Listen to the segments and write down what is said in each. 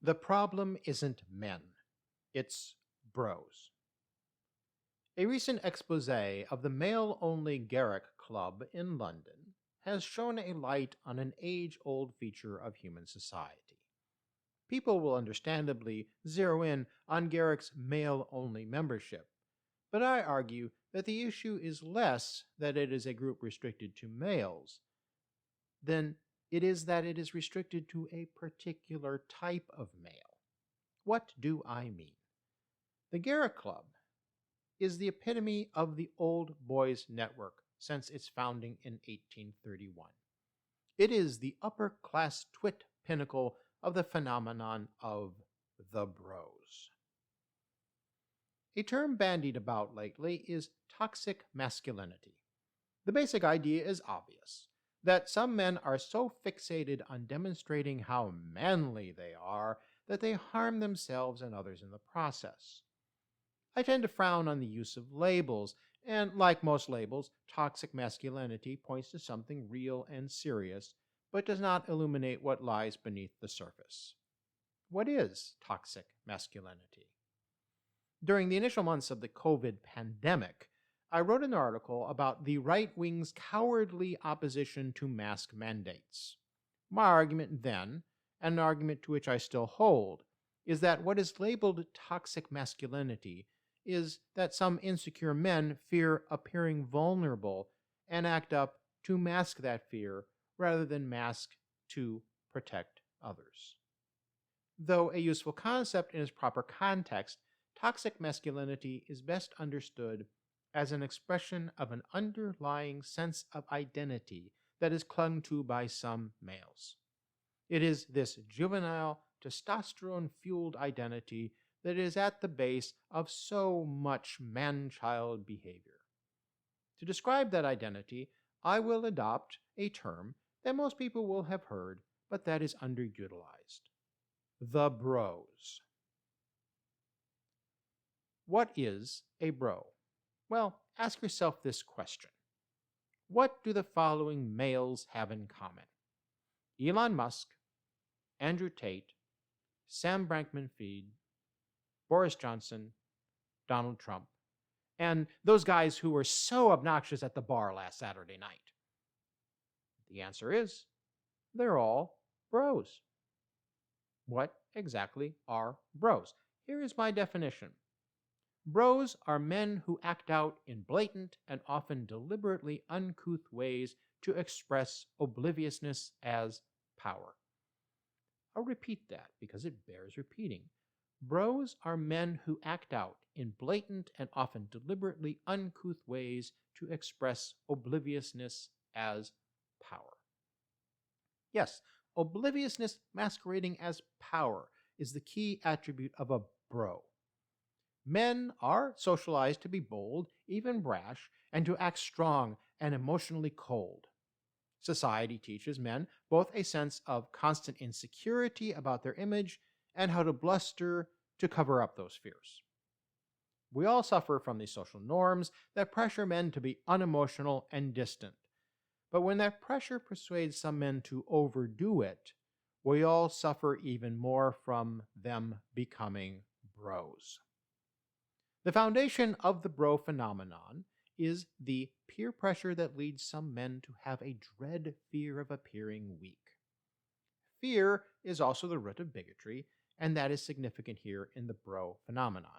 The problem isn't men, it's bros. A recent expose of the male only Garrick Club in London has shone a light on an age old feature of human society. People will understandably zero in on Garrick's male only membership, but I argue that the issue is less that it is a group restricted to males than it is that it is restricted to a particular type of male. What do I mean? The Garrick Club is the epitome of the old boys network since its founding in 1831. It is the upper class twit pinnacle of the phenomenon of the bros. A term bandied about lately is toxic masculinity. The basic idea is obvious, that some men are so fixated on demonstrating how manly they are that they harm themselves and others in the process. I tend to frown on the use of labels, and like most labels, toxic masculinity points to something real and serious, but does not illuminate what lies beneath the surface. What is toxic masculinity? During the initial months of the COVID pandemic, I wrote an article about the right wing's cowardly opposition to mask mandates. My argument then, and an argument to which I still hold, is that what is labeled toxic masculinity is that some insecure men fear appearing vulnerable and act up to mask that fear rather than mask to protect others. Though a useful concept in its proper context, toxic masculinity is best understood as an expression of an underlying sense of identity that is clung to by some males. It is this juvenile, testosterone-fueled identity that is at the base of so much man-child behavior. To describe that identity, I will adopt a term that most people will have heard, but that is underutilized. The bros. What is a bro? Well, ask yourself this question. What do the following males have in common? Elon Musk, Andrew Tate, Sam Bankman-Fried, Boris Johnson, Donald Trump, and those guys who were so obnoxious at the bar last Saturday night. The answer is, they're all bros. What exactly are bros? Here is my definition. Bros are men who act out in blatant and often deliberately uncouth ways to express obliviousness as power. I'll repeat that because it bears repeating. Bros are men who act out in blatant and often deliberately uncouth ways to express obliviousness as power. Yes, obliviousness masquerading as power is the key attribute of a bro. Men are socialized to be bold, even brash, and to act strong and emotionally cold. Society teaches men both a sense of constant insecurity about their image and how to bluster to cover up those fears. We all suffer from these social norms that pressure men to be unemotional and distant. But when that pressure persuades some men to overdo it, we all suffer even more from them becoming bros. The foundation of the bro phenomenon is the peer pressure that leads some men to have a dread fear of appearing weak. Fear is also the root of bigotry, and that is significant here in the bro phenomenon.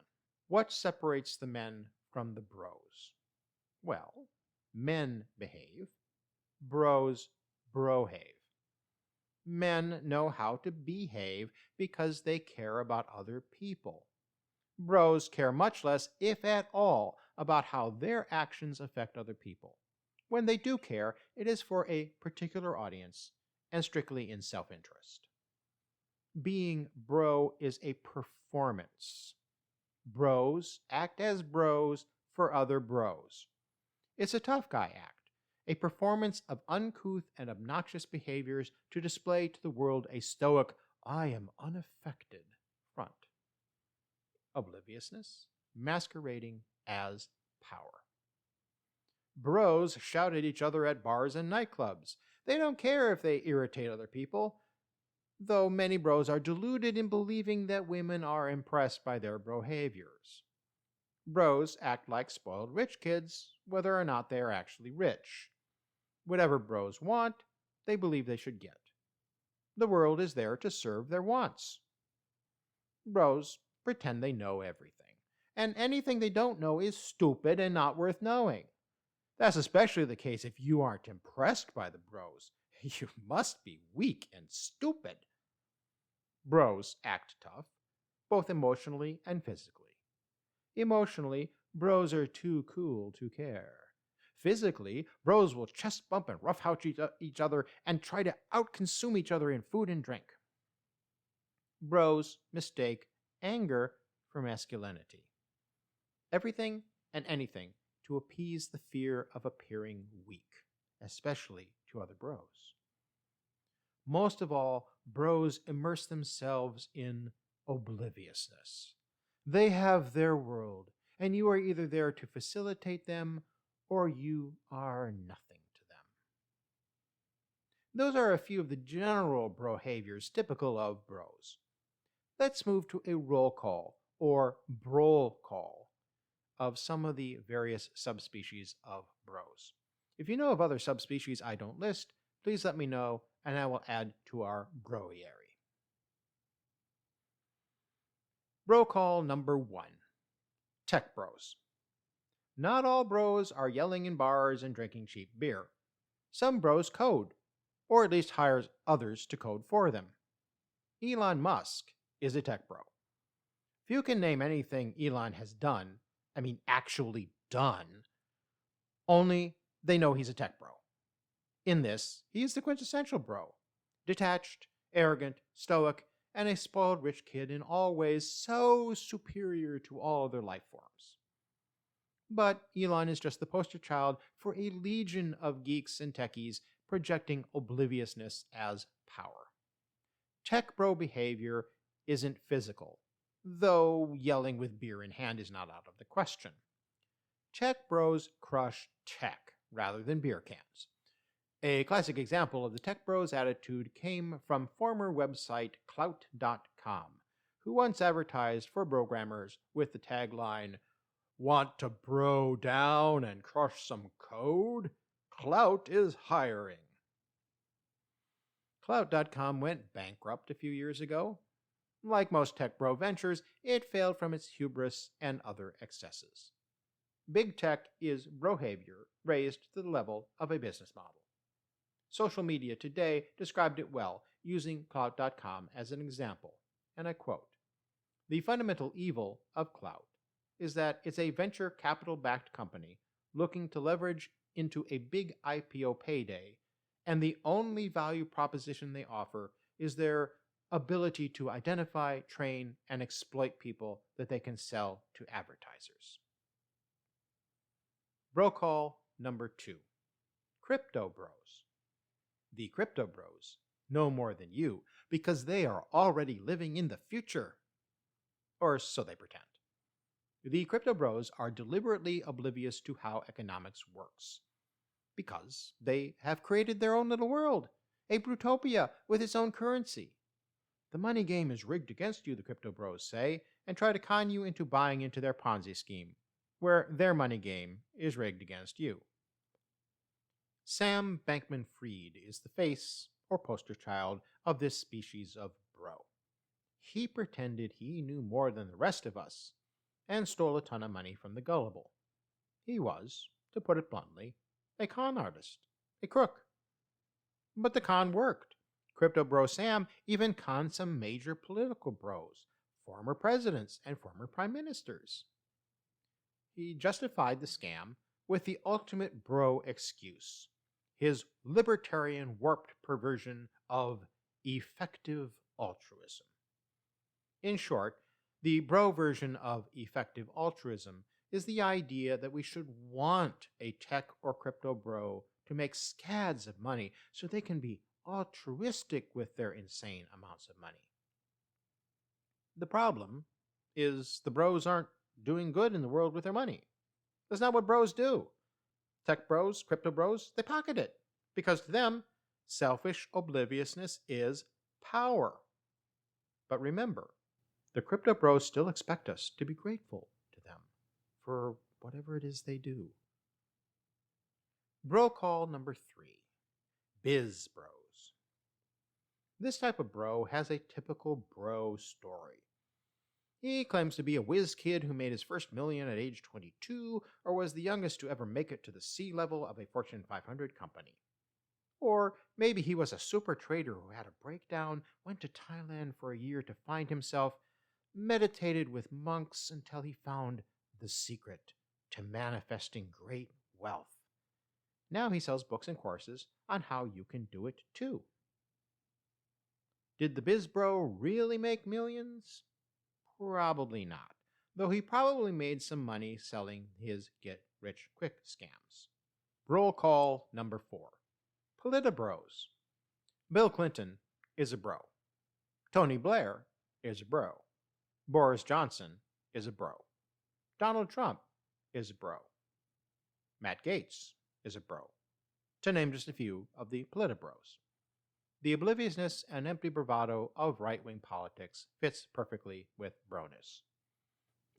What separates the men from the bros? Well, men behave, bros brohave. Men know how to behave because they care about other people. Bros care much less, if at all, about how their actions affect other people. When they do care, it is for a particular audience and strictly in self-interest. Being bro is a performance. Bros act as bros for other bros. It's a tough guy act, a performance of uncouth and obnoxious behaviors to display to the world a stoic, I am unaffected front. Obliviousness masquerading as power. Bros shout at each other at bars and nightclubs. They don't care if they irritate other people. though many bros are deluded in believing that women are impressed by their behaviors. Bros act like spoiled rich kids, whether or not they are actually rich. Whatever bros want, they believe they should get. The world is there to serve their wants. Bros pretend they know everything, and anything they don't know is stupid and not worth knowing. That's especially the case if you aren't impressed by the bros. You must be weak and stupid. Bros act tough, both emotionally and physically. Emotionally, bros are too cool to care. Physically, bros will chest bump and roughhouse each other and try to outconsume each other in food and drink. Bros mistake anger for masculinity. Everything and anything to appease the fear of appearing weak, especially to other bros. Most of all, bros immerse themselves in obliviousness. They have their world, and you are either there to facilitate them or you are nothing to them. Those are a few of the general behaviors typical of bros. Let's move to a roll call or brol call of some of the various subspecies of bros. If you know of other subspecies I don't list, please let me know and I will add to our broiary. Bro call number 1. Tech bros. Not all bros are yelling in bars and drinking cheap beer. Some bros code, or at least hires others to code for them. Elon Musk is a tech bro. If you can name anything Elon has done, actually done, only they know he's a tech bro. In this, he is the quintessential bro. Detached, arrogant, stoic, and a spoiled rich kid in all ways so superior to all other life forms. But Elon is just the poster child for a legion of geeks and techies projecting obliviousness as power. Tech bro behavior isn't physical, though yelling with beer in hand is not out of the question. Tech bros crush tech rather than beer cans. A classic example of the tech bros attitude came from former website Clout.com, who once advertised for programmers with the tagline, "Want to bro down and crush some code? Clout is hiring." Clout.com went bankrupt a few years ago. Like most tech bro ventures, it failed from its hubris and other excesses. Big tech is brohavior raised to the level of a business model. Social media today described it well, using Clout.com as an example, and I quote, "The fundamental evil of Clout is that it's a venture capital-backed company looking to leverage into a big IPO payday, and the only value proposition they offer is their ability to identify, train, and exploit people that they can sell to advertisers." Bro call number 2. Crypto bros. The crypto bros know more than you because they are already living in the future. Or so they pretend. The crypto bros are deliberately oblivious to how economics works because they have created their own little world, a brutopia with its own currency. The money game is rigged against you, the crypto bros say, and try to con you into buying into their Ponzi scheme, where their money game is rigged against you. Sam Bankman-Fried is the face or poster child of this species of bro. He pretended he knew more than the rest of us and stole a ton of money from the gullible. He was, to put it bluntly, a con artist, a crook. But the con worked. Crypto bro Sam even conned some major political bros, former presidents and former prime ministers. He justified the scam with the ultimate bro excuse, his libertarian warped perversion of effective altruism. In short, the bro version of effective altruism is the idea that we should want a tech or crypto bro to make scads of money so they can be altruistic with their insane amounts of money. The problem is the bros aren't doing good in the world with their money. That's not what bros do. Tech bros, crypto bros, they pocket it because to them, selfish obliviousness is power. But remember, the crypto bros still expect us to be grateful to them for whatever it is they do. Bro call number 3, biz bros. This type of bro has a typical bro story. He claims to be a whiz kid who made his first million at age 22 or was the youngest to ever make it to the C level of a Fortune 500 company. Or maybe he was a super trader who had a breakdown, went to Thailand for a year to find himself, meditated with monks until he found the secret to manifesting great wealth. Now he sells books and courses on how you can do it too. Did the biz bro really make millions? Probably not, though he probably made some money selling his get-rich-quick scams. Roll call number 4. Politabros. Bill Clinton is a bro. Tony Blair is a bro. Boris Johnson is a bro. Donald Trump is a bro. Matt Gaetz is a bro, to name just a few of the politabros. The obliviousness and empty bravado of right-wing politics fits perfectly with broness.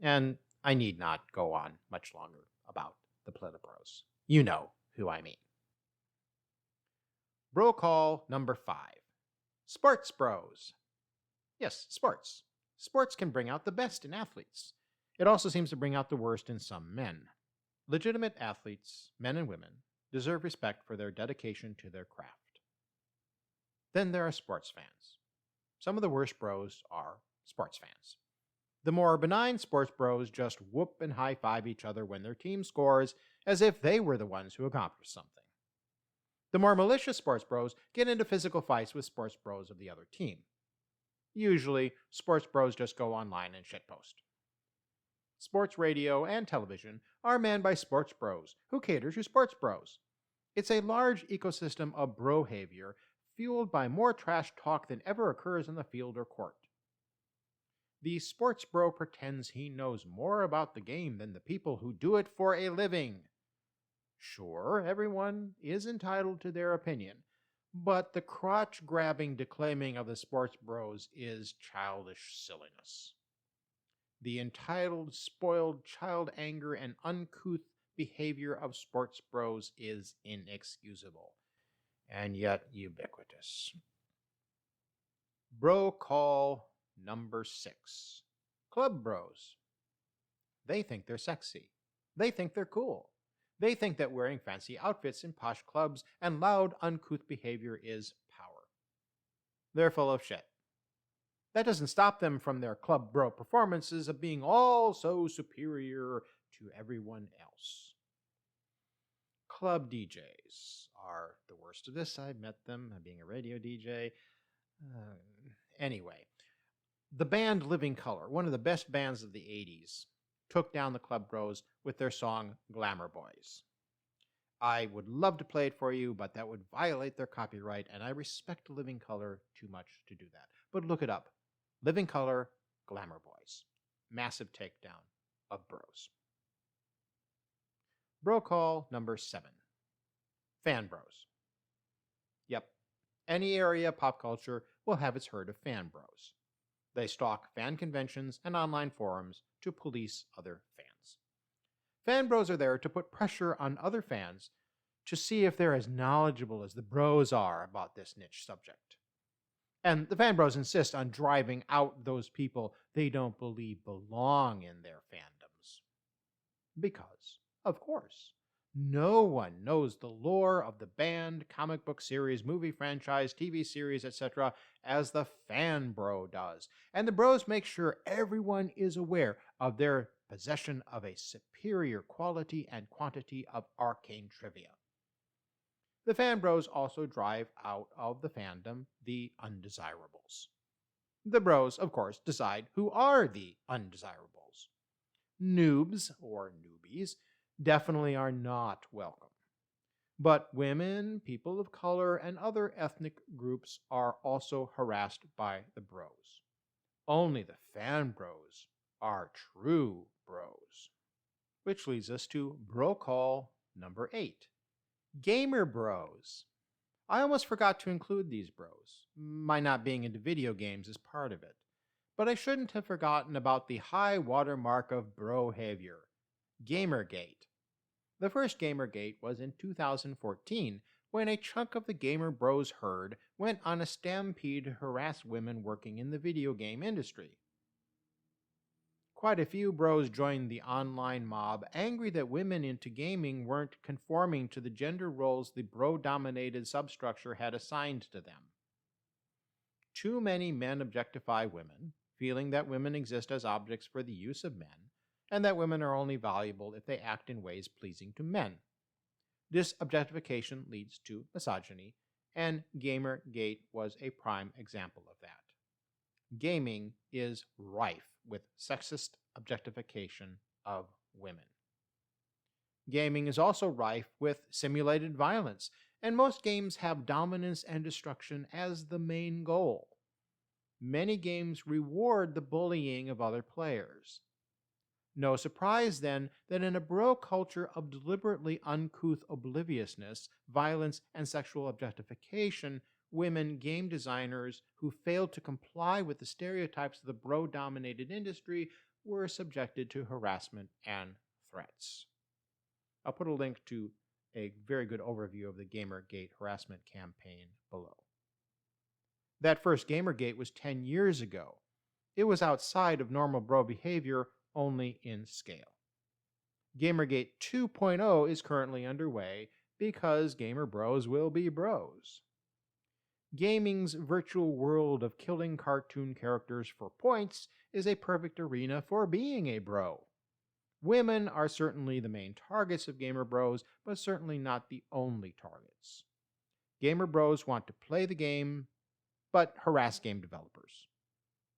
And I need not go on much longer about the politabros. You know who I mean. Bro call number 5. Sports bros. Yes, sports. Sports can bring out the best in athletes. It also seems to bring out the worst in some men. Legitimate athletes, men and women, deserve respect for their dedication to their craft. Then there are sports fans. Some of the worst bros are sports fans. The more benign sports bros just whoop and high-five each other when their team scores as if they were the ones who accomplished something. The more malicious sports bros get into physical fights with sports bros of the other team. Usually, sports bros just go online and shitpost. Sports radio and television are manned by sports bros who cater to sports bros. It's a large ecosystem of bro-havior fueled by more trash talk than ever occurs in the field or court. The sports bro pretends he knows more about the game than the people who do it for a living. Sure, everyone is entitled to their opinion, but the crotch-grabbing declaiming of the sports bros is childish silliness. The entitled, spoiled, child anger and uncouth behavior of sports bros is inexcusable, and yet ubiquitous. Bro call number 6. Club bros. They think they're sexy. They think they're cool. They think that wearing fancy outfits in posh clubs and loud, uncouth behavior is power. They're full of shit. That doesn't stop them from their club bro performances of being all so superior to everyone else. Club DJs are the worst of this. I've met them, being a radio DJ. Anyway, the band Living Colour, one of the best bands of the 80s, took down the club bros with their song Glamour Boys. I would love to play it for you, but that would violate their copyright, and I respect Living Colour too much to do that. But look it up. Living Colour, Glamour Boys. Massive takedown of bros. Bro call number 7. Fan bros. Yep, any area of pop culture will have its herd of fan bros. They stalk fan conventions and online forums to police other fans. Fan bros are there to put pressure on other fans to see if they're as knowledgeable as the bros are about this niche subject. And the fan bros insist on driving out those people they don't believe belong in their fandoms. Because, of course, no one knows the lore of the band, comic book series, movie franchise, TV series, etc. as the fan bro does. And the bros make sure everyone is aware of their possession of a superior quality and quantity of arcane trivia. The fan bros also drive out of the fandom the undesirables. The bros, of course, decide who are the undesirables. Noobs, or newbies, definitely are not welcome. But women, people of color, and other ethnic groups are also harassed by the bros. Only the fan bros are true bros. Which leads us to bro call number 8. Gamer bros. I almost forgot to include these bros. My not being into video games is part of it. But I shouldn't have forgotten about the high watermark of bro-havior, Gamergate. The first Gamergate was in 2014 when a chunk of the Gamer Bros herd went on a stampede to harass women working in the video game industry. Quite a few bros joined the online mob, angry that women into gaming weren't conforming to the gender roles the bro-dominated substructure had assigned to them. Too many men objectify women, feeling that women exist as objects for the use of men, and that women are only valuable if they act in ways pleasing to men. This objectification leads to misogyny, and Gamergate was a prime example of that. Gaming is rife with sexist objectification of women. Gaming is also rife with simulated violence, and most games have dominance and destruction as the main goal. Many games reward the bullying of other players. No surprise, then, that in a bro culture of deliberately uncouth obliviousness, violence, and sexual objectification, women game designers who failed to comply with the stereotypes of the bro-dominated industry were subjected to harassment and threats. I'll put a link to a very good overview of the Gamergate harassment campaign below. That first Gamergate was 10 years ago. It was outside of normal bro behavior, only in scale. Gamergate 2.0 is currently underway because gamer bros will be bros. Gaming's virtual world of killing cartoon characters for points is a perfect arena for being a bro. Women are certainly the main targets of gamer bros, but certainly not the only targets. Gamer bros want to play the game, but harass game developers.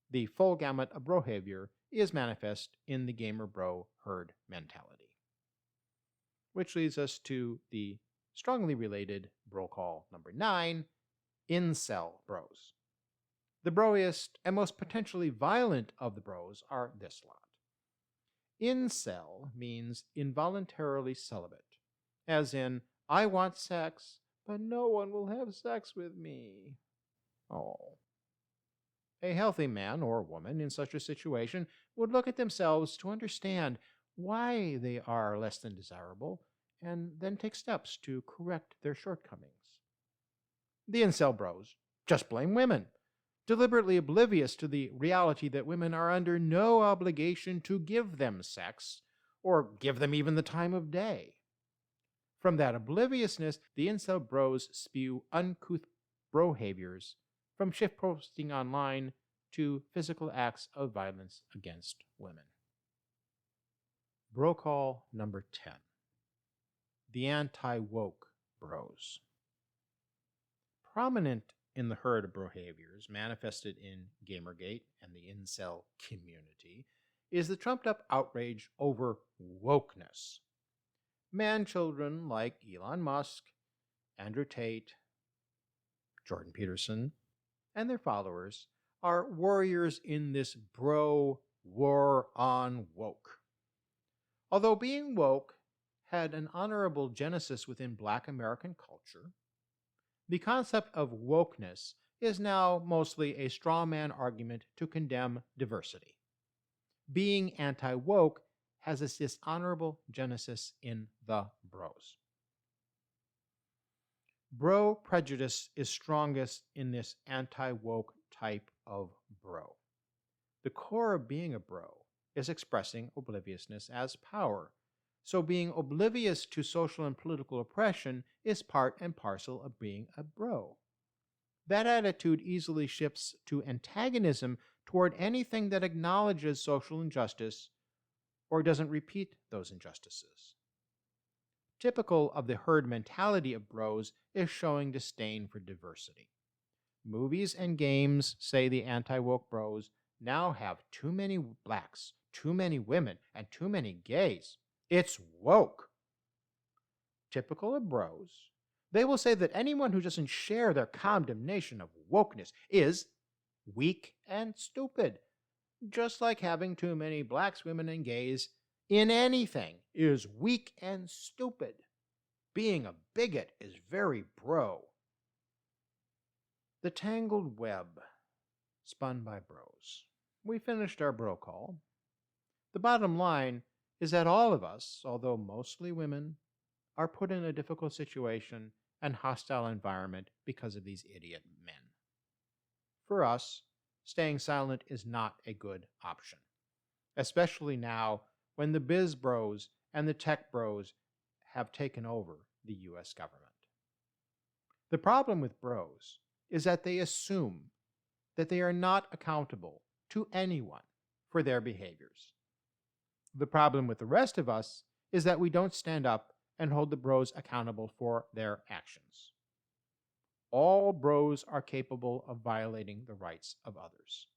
The full gamut of bro behavior is manifest in the gamer bro herd mentality. Which leads us to the strongly related bro call number 9, incel bros. The broiest and most potentially violent of the bros are this lot. Incel means involuntarily celibate, as in, I want sex, but no one will have sex with me. Oh. A healthy man or woman in such a situation would look at themselves to understand why they are less than desirable and then take steps to correct their shortcomings. The incel bros just blame women, deliberately oblivious to the reality that women are under no obligation to give them sex or give them even the time of day. From that obliviousness, the incel bros spew uncouth bro behaviors, from shift posting online to physical acts of violence against women. Bro call number 10. The anti-woke bros. Prominent in the herd of bro behaviors manifested in Gamergate and the incel community is the trumped-up outrage over wokeness. Man-children like Elon Musk, Andrew Tate, Jordan Peterson, and their followers are warriors in this bro war on woke. Although being woke had an honorable genesis within Black American culture, the concept of wokeness is now mostly a straw man argument to condemn diversity. Being anti-woke has its dishonorable genesis in the bros. Bro prejudice is strongest in this anti-woke type of bro. The core of being a bro is expressing obliviousness as power, so being oblivious to social and political oppression is part and parcel of being a bro. That attitude easily shifts to antagonism toward anything that acknowledges social injustice or doesn't repeat those injustices. Typical of the herd mentality of bros is showing disdain for diversity. Movies and games, say the anti-woke bros, now have too many blacks, too many women, and too many gays. It's woke. Typical of bros, they will say that anyone who doesn't share their condemnation of wokeness is weak and stupid, just like having too many blacks, women, and gays in anything is weak and stupid. Being a bigot is very bro. The tangled web spun by bros. We finished our bro call. The bottom line is that all of us, although mostly women, are put in a difficult situation and hostile environment because of these idiot men. For us, staying silent is not a good option, especially now when the biz bros and the tech bros have taken over the US government. The problem with bros is that they assume that they are not accountable to anyone for their behaviors. The problem with the rest of us is that we don't stand up and hold the bros accountable for their actions. All bros are capable of violating the rights of others.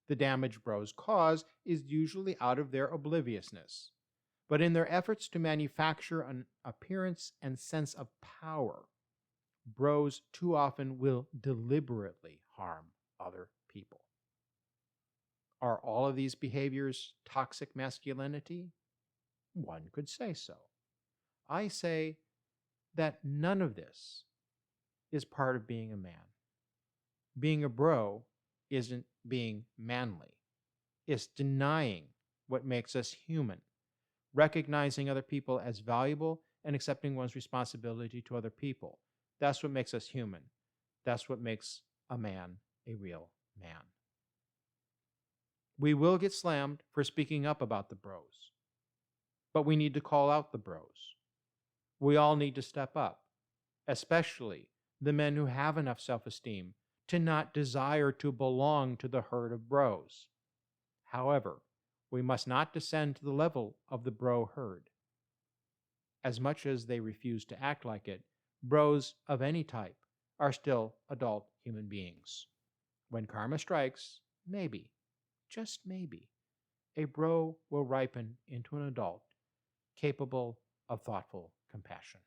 The damage bros cause is usually out of their obliviousness, but in their efforts to manufacture an appearance and sense of power, bros too often will deliberately harm other people. Are all of these behaviors toxic masculinity? One could say so. I say that none of this is part of being a man. Being a bro isn't being manly. It's denying what makes us human, recognizing other people as valuable and accepting one's responsibility to other people. That's what makes us human. That's what makes a man a real man. We will get slammed for speaking up about the bros, but we need to call out the bros. We all need to step up, especially the men who have enough self-esteem to not desire to belong to the herd of bros. However, we must not descend to the level of the bro herd. As much as they refuse to act like it, bros of any type are still adult human beings. When karma strikes, maybe, just maybe, a bro will ripen into an adult capable of thoughtful compassion.